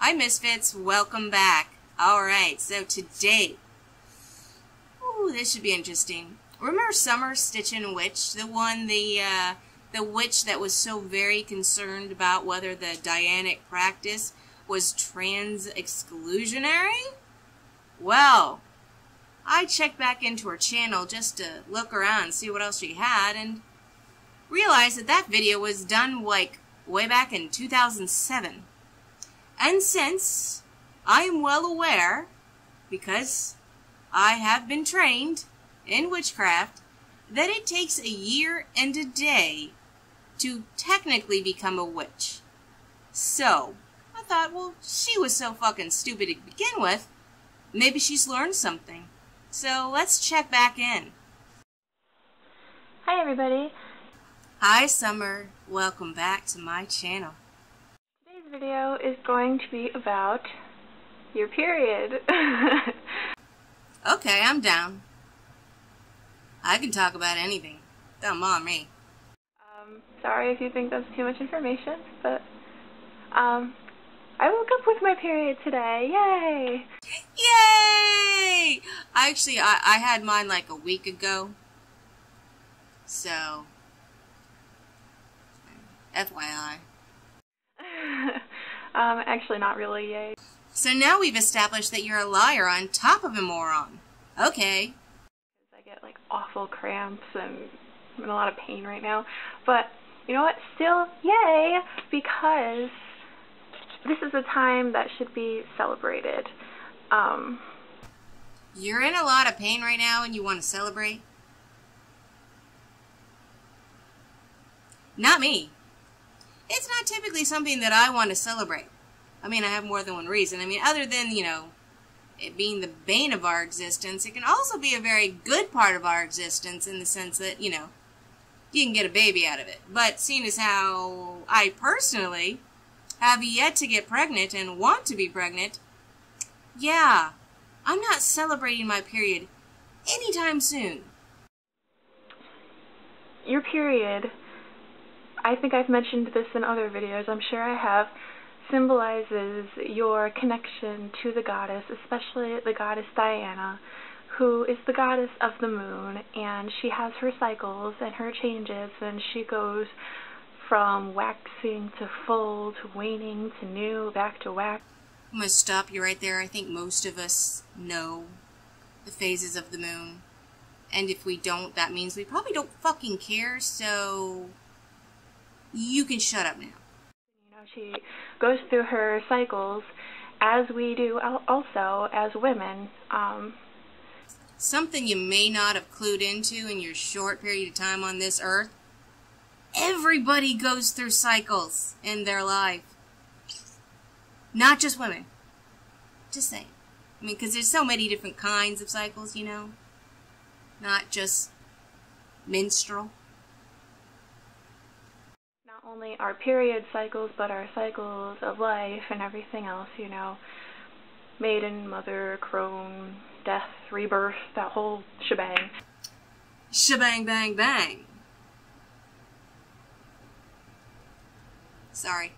Hi Misfits, welcome back. Alright, so today, this should be interesting. Remember Summerstitchnwitch, the witch that was so very concerned about whether the Dianic practice was trans-exclusionary? Well, I checked back into her channel just to look around and see what else she had, and realized that that video was done, like, way back in 2007. And since I am well aware, because I have been trained in witchcraft, that it takes a year and a day to technically become a witch. So, I thought, well, she was so fucking stupid to begin with, maybe she's learned something. So, let's check back in. Hi everybody. Hi Summer, welcome back to my channel. Today's video is going to be about your period. Okay, I'm down. I can talk about anything. Don't on me. Sorry if you think that's too much information, but I woke up with my period today. Yay! Yay! Actually, I had mine like a week ago. So, FYI. Actually not really, yay. So now we've established that you're a liar on top of a moron. Okay. I get like awful cramps and I'm in a lot of pain right now. But, you know what? Still, yay! Because this is a time that should be celebrated. You're in a lot of pain right now and you want to celebrate? Not me. It's not typically something that I want to celebrate. I mean, I have more than one reason. I mean, other than, you know, it being the bane of our existence, it can also be a very good part of our existence in the sense that, you know, you can get a baby out of it. But seeing as how I personally have yet to get pregnant and want to be pregnant, yeah, I'm not celebrating my period anytime soon. Your period, I think I've mentioned this in other videos, I'm sure I have, symbolizes your connection to the goddess, especially the goddess Diana, who is the goddess of the moon, and she has her cycles and her changes, and she goes from waxing to full to waning to new, back to wax. I'm going to stop you right there. I think most of us know the phases of the moon. And if we don't, that means we probably don't fucking care, so you can shut up now. You know, she goes through her cycles, as we do also as women. Something you may not have clued into in your short period of time on this earth. Everybody goes through cycles in their life. Not just women. Just saying. I mean, because there's so many different kinds of cycles, you know. Not just menstrual. Not only our period cycles, but our cycles of life and everything else, you know. Maiden, mother, crone, death, rebirth, that whole shebang. Shebang, bang, bang. Sorry.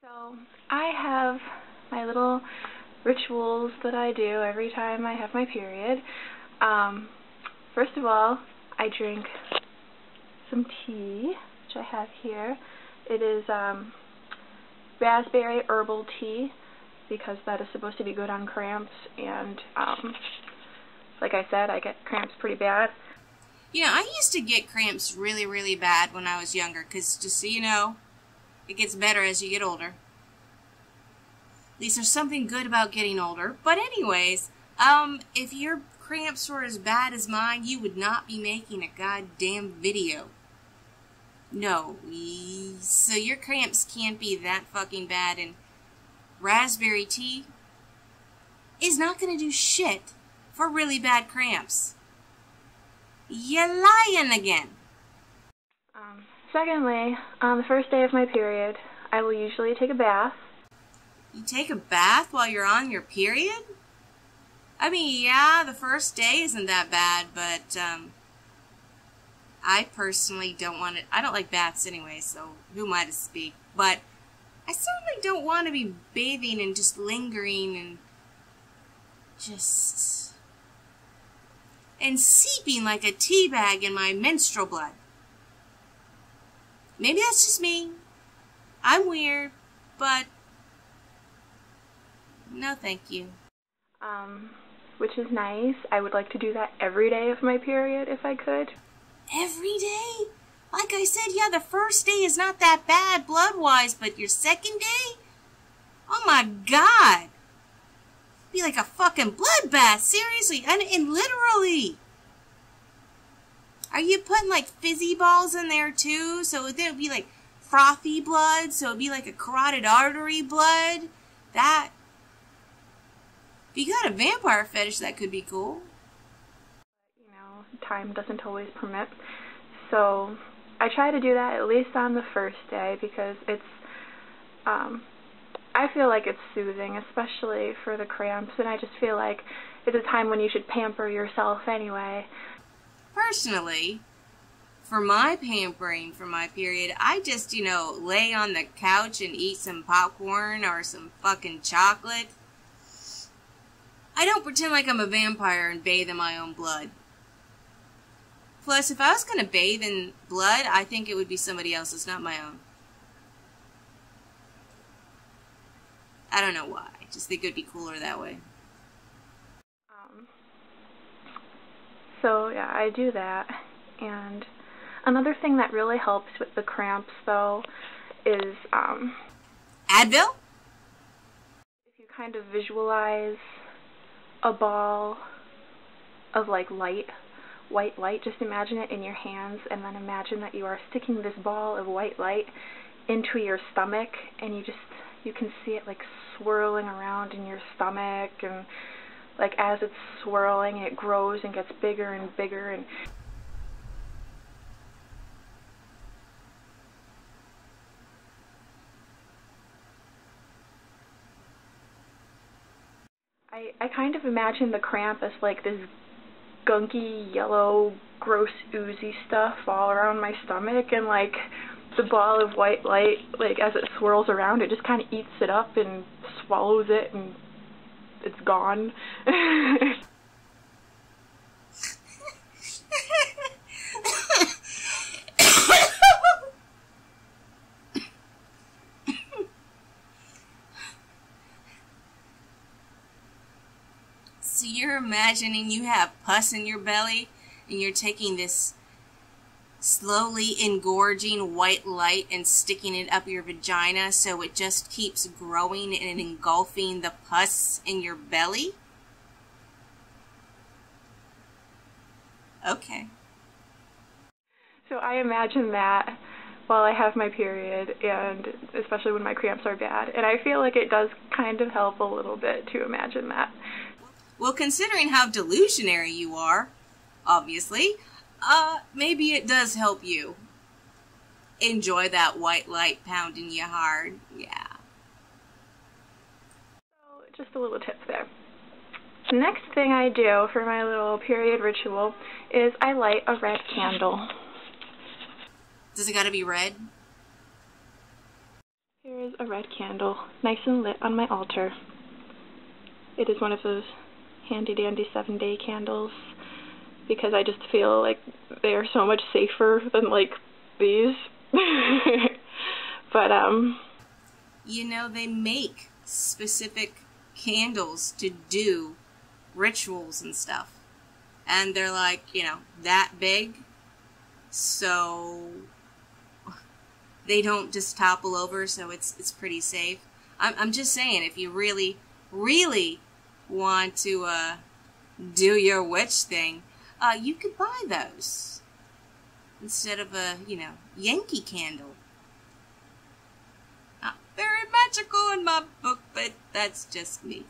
So, I have my little rituals that I do every time I have my period. First of all, I drink some tea, which I have here. It is raspberry herbal tea, because that is supposed to be good on cramps, and like I said, I get cramps pretty bad. You know, I used to get cramps really, really bad when I was younger, because just so you know, it gets better as you get older. At least there's something good about getting older. But anyways, if your cramps were as bad as mine, you would not be making a goddamn video. No. So your cramps can't be that fucking bad, and raspberry tea is not going to do shit for really bad cramps. You're lying again. Secondly, on the first day of my period, I will usually take a bath. You take a bath while you're on your period? I mean, yeah, the first day isn't that bad, but I personally don't want it. I don't like baths anyway, so who am I to speak? But I certainly don't want to be bathing and just lingering and just... and seeping like a tea bag in my menstrual blood. Maybe that's just me. I'm weird, but no thank you. Which is nice. I would like to do that every day of my period if I could. Every day? Like I said, yeah, the first day is not that bad blood-wise, but your second day? Oh my God. Be like a fucking bloodbath, seriously, and literally. Are you putting like fizzy balls in there too? So it would be like frothy blood, so it'd be like a carotid artery blood. That, if you got a vampire fetish, that could be cool. You know, time doesn't always permit. So I try to do that at least on the first day because it's, I feel like it's soothing, especially for the cramps, and I just feel like it's a time when you should pamper yourself anyway. Personally, for my pampering for my period, I just, you know, lay on the couch and eat some popcorn or some fucking chocolate. I don't pretend like I'm a vampire and bathe in my own blood. Plus, if I was going to bathe in blood, I think it would be somebody else's, not my own. I don't know why. I just think it would be cooler that way. So, yeah, I do that. And another thing that really helps with the cramps, though, is, Advil? if you kind of visualize a ball of, like, white light, just imagine it in your hands, and then imagine that you are sticking this ball of white light into your stomach, and you can see it, like, swirling around in your stomach, and like as it's swirling it grows and gets bigger and bigger, and I kind of imagine the cramp as like this gunky yellow gross oozy stuff all around my stomach, and like the ball of white light, like as it swirls around, it just kind of eats it up and swallows it, and it's gone. So you're imagining you have pus in your belly and you're taking this slowly engorging white light and sticking it up your vagina so it just keeps growing and engulfing the pus in your belly? Okay. So I imagine that while I have my period, and especially when my cramps are bad, and I feel like it does kind of help a little bit to imagine that. Well, considering how delusionary you are, obviously, maybe it does help you enjoy that white light pounding you hard. Yeah. So, just a little tip there. The next thing I do for my little period ritual is I light a red candle. Does it gotta be red? Here is a red candle, nice and lit on my altar. It is one of those handy-dandy 7-day candles, because I just feel like they are so much safer than, like, these. But, you know, they make specific candles to do rituals and stuff. And they're like, you know, that big, so they don't just topple over, so it's pretty safe. I'm just saying, if you really, really want to do your witch thing, you could buy those instead of a, you know, Yankee candle. Not very magical in my book, but that's just me.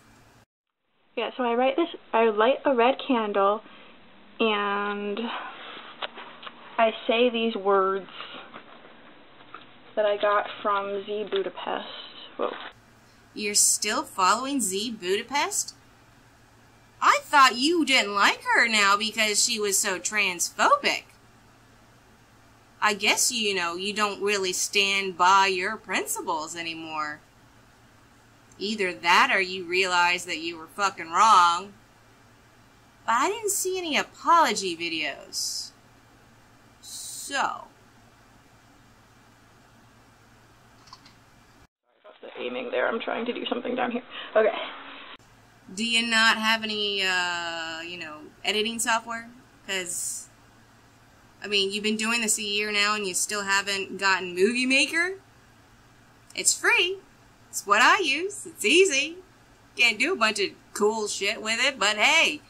Yeah, so I light a red candle, and I say these words that I got from Z Budapest. Whoa. You're still following Z Budapest? I thought you didn't like her now because she was so transphobic. I guess, you know, you don't really stand by your principles anymore. Either that or you realize that you were fucking wrong. But I didn't see any apology videos. So. Sorry about the aiming there. I'm trying to do something down here. Okay. Do you not have any, you know, editing software? Because, I mean, you've been doing this a year now and you still haven't gotten Movie Maker? It's free. It's what I use. It's easy. Can't do a bunch of cool shit with it, but hey,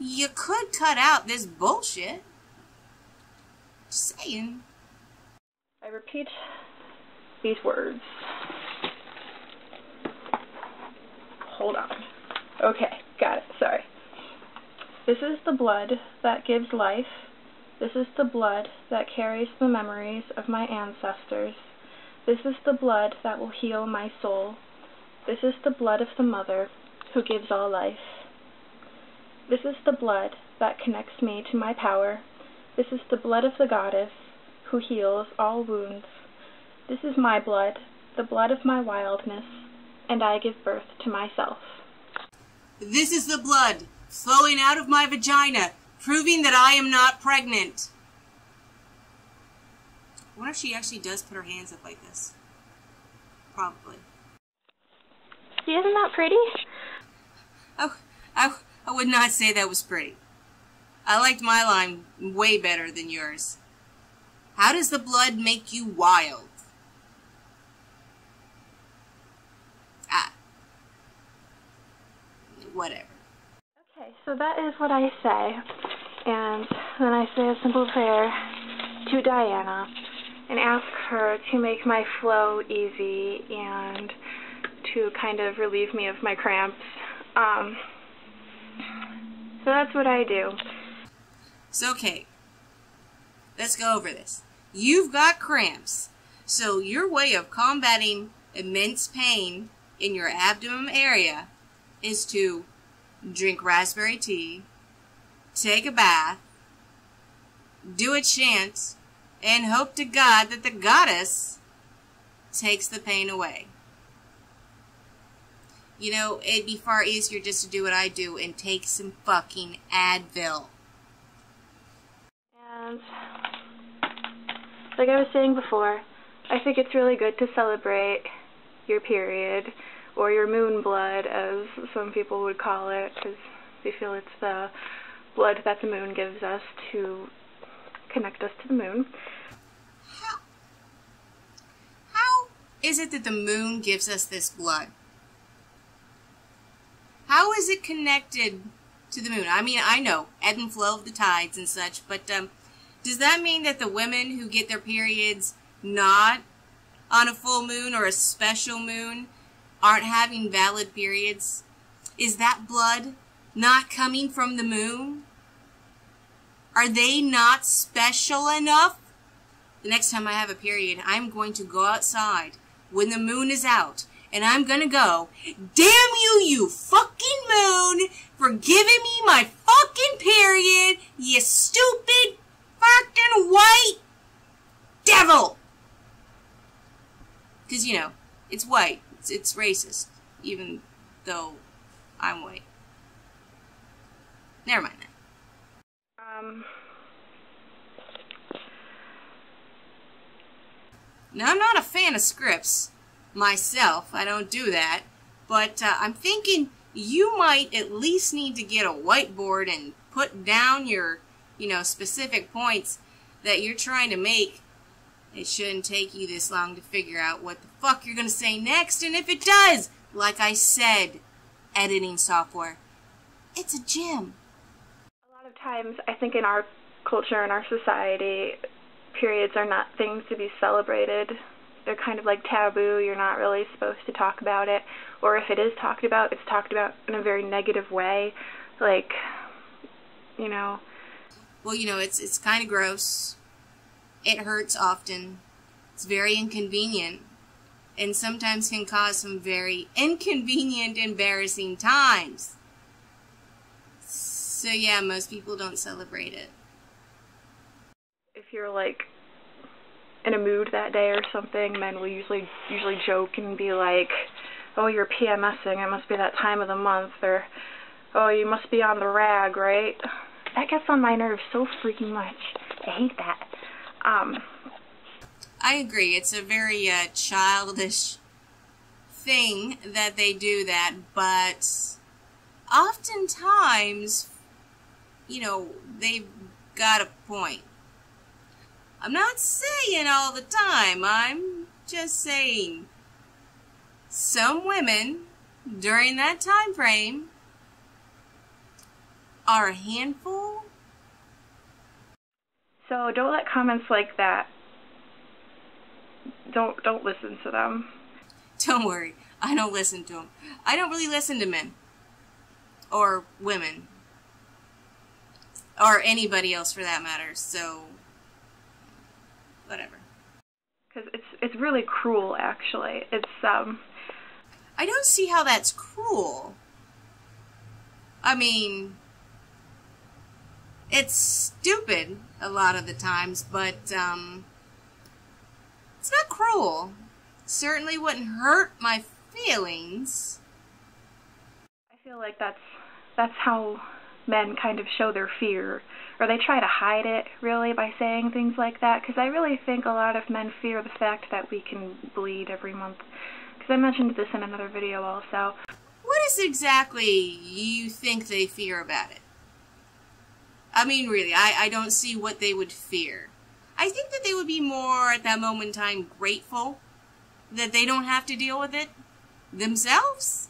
you could cut out this bullshit. Just saying. I repeat these words. Hold on. Okay, got it. Sorry. This is the blood that gives life. This is the blood that carries the memories of my ancestors. This is the blood that will heal my soul. This is the blood of the mother who gives all life. This is the blood that connects me to my power. This is the blood of the goddess who heals all wounds. This is my blood, the blood of my wildness, and I give birth to myself. This is the blood flowing out of my vagina, proving that I am not pregnant. I wonder if she actually does put her hands up like this. Probably. See, isn't that pretty? Oh, I would not say that was pretty. I liked my line way better than yours. How does the blood make you wild? Whatever. Okay, so that is what I say. And then I say a simple prayer to Diana and ask her to make my flow easy and to kind of relieve me of my cramps. So that's what I do. So, okay. Let's go over this. You've got cramps. So your way of combating immense pain in your abdomen area is to drink raspberry tea, take a bath, do a chant, and hope to God that the goddess takes the pain away. You know, it'd be far easier just to do what I do and take some fucking Advil. And like I was saying before, I think it's really good to celebrate your period, or your moon blood, as some people would call it, because they feel it's the blood that the moon gives us to connect us to the moon. How is it that the moon gives us this blood? How is it connected to the moon? I mean, I know, ebb and flow of the tides and such, but does that mean that the women who get their periods not on a full moon or a special moon aren't having valid periods? Is that blood not coming from the moon? Are they not special enough? The next time I have a period, I'm going to go outside when the moon is out, and I'm gonna go, damn you, you fucking moon, for giving me my fucking period, you stupid fucking white devil! 'Cause, you know, it's white. It's racist, even though I'm white. Never mind that. Now, I'm not a fan of scripts myself. I don't do that. But I'm thinking you might at least need to get a whiteboard and put down your, you know, specific points that you're trying to make. It shouldn't take you this long to figure out what the fuck you're going to say next, and if it does, like I said, editing software, it's a gym. A lot of times, I think in our culture, in our society, periods are not things to be celebrated. They're kind of like taboo. You're not really supposed to talk about it, or if it is talked about, it's talked about in a very negative way, like, you know. Well, you know, it's kind of gross. It hurts often. It's very inconvenient. And sometimes can cause some very inconvenient, embarrassing times. So yeah, most people don't celebrate it. If you're like in a mood that day or something, men will usually joke and be like, "Oh, you're PMSing, it must be that time of the month," or, "Oh, you must be on the rag, right?" That gets on my nerves so freaking much. I hate that. I agree. It's a very childish thing that they do that, but oftentimes, you know, they've got a point. I'm not saying all the time. I'm just saying some women during that time frame are a handful. So don't let comments like that. Don't listen to them. Don't worry, I don't listen to them. I don't really listen to men or women or anybody else for that matter. So whatever. Because it's really cruel, actually. It's I don't see how that's cruel. I mean, it's stupid a lot of the times, but it's not cruel. Certainly wouldn't hurt my feelings. I feel like that's how men kind of show their fear, or they try to hide it, really, by saying things like that, because I really think a lot of men fear the fact that we can bleed every month. Because I mentioned this in another video also. What is exactly you think they fear about it? I mean, really, I don't see what they would fear. I think that they would be more, at that moment in time, grateful that they don't have to deal with it themselves.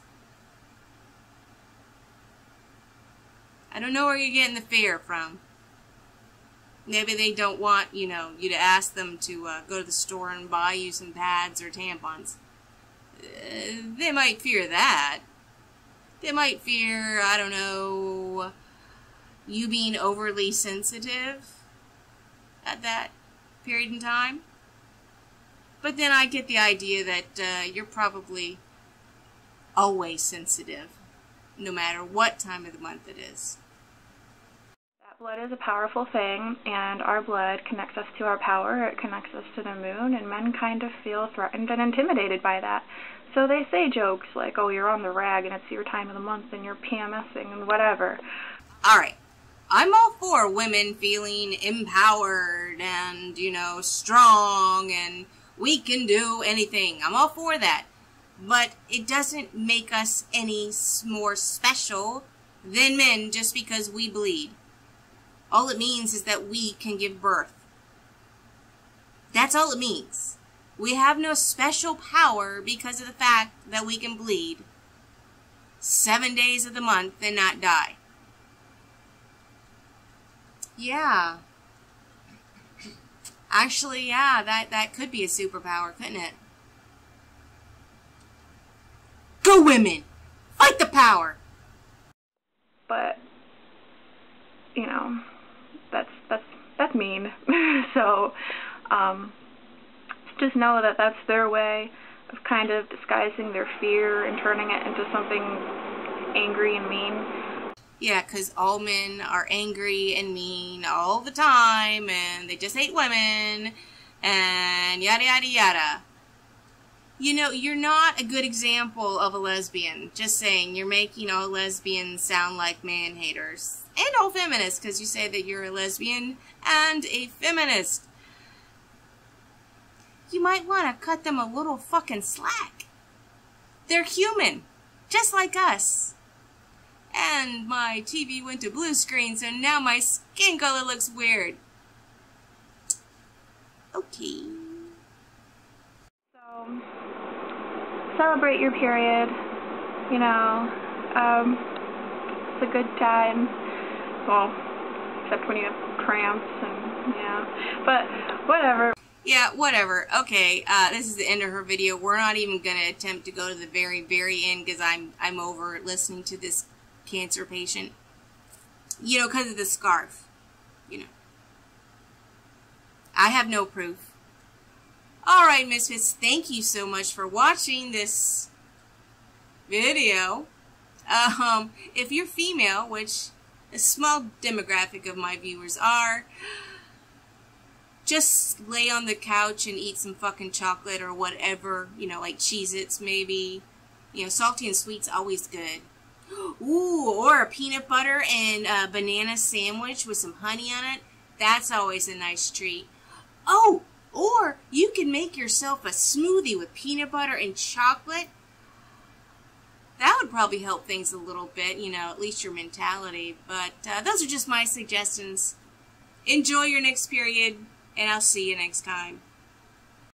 I don't know where you're getting the fear from. Maybe they don't want, you know, you to ask them to go to the store and buy you some pads or tampons. They might fear that. They might fear, I don't know, you being overly sensitive at that period in time. But then I get the idea that you're probably always sensitive, no matter what time of the month it is. That blood is a powerful thing, and our blood connects us to our power, it connects us to the moon, and men kind of feel threatened and intimidated by that. So they say jokes like, "Oh, you're on the rag and it's your time of the month and you're PMSing and whatever." Alright, I'm all for women feeling empowered and, you know, strong and we can do anything. I'm all for that. But it doesn't make us any more special than men just because we bleed. All it means is that we can give birth. That's all it means. We have no special power because of the fact that we can bleed 7 days of the month and not die. Yeah. Actually, yeah, that could be a superpower, couldn't it? Go women! Fight the power! But, you know, that's mean. So, just know that that's their way of kind of disguising their fear and turning it into something angry and mean. Yeah, because all men are angry and mean all the time, and they just hate women, and yada yada yada. You know, you're not a good example of a lesbian. Just saying, you're making all lesbians sound like man-haters. And all feminists, because you say that you're a lesbian and a feminist. You might want to cut them a little fucking slack. They're human, just like us. And my TV went to blue screen, so now my skin color looks weird. Okay. So, celebrate your period. You know, it's a good time. Well, except when you have cramps and, yeah. But, whatever. Yeah, whatever. Okay, this is the end of her video. We're not even going to attempt to go to the very, very end because I'm over listening to this cancer patient. You know, because of the scarf. You know. I have no proof. Alright, Misfits, thank you so much for watching this video. If you're female, which a small demographic of my viewers are, just lay on the couch and eat some fucking chocolate or whatever, you know, like Cheez-Its maybe. You know, salty and sweet's always good. Ooh, or a peanut butter and banana sandwich with some honey on it. That's always a nice treat. Oh, or you can make yourself a smoothie with peanut butter and chocolate. That would probably help things a little bit, you know, at least your mentality. But those are just my suggestions. Enjoy your next period, and I'll see you next time.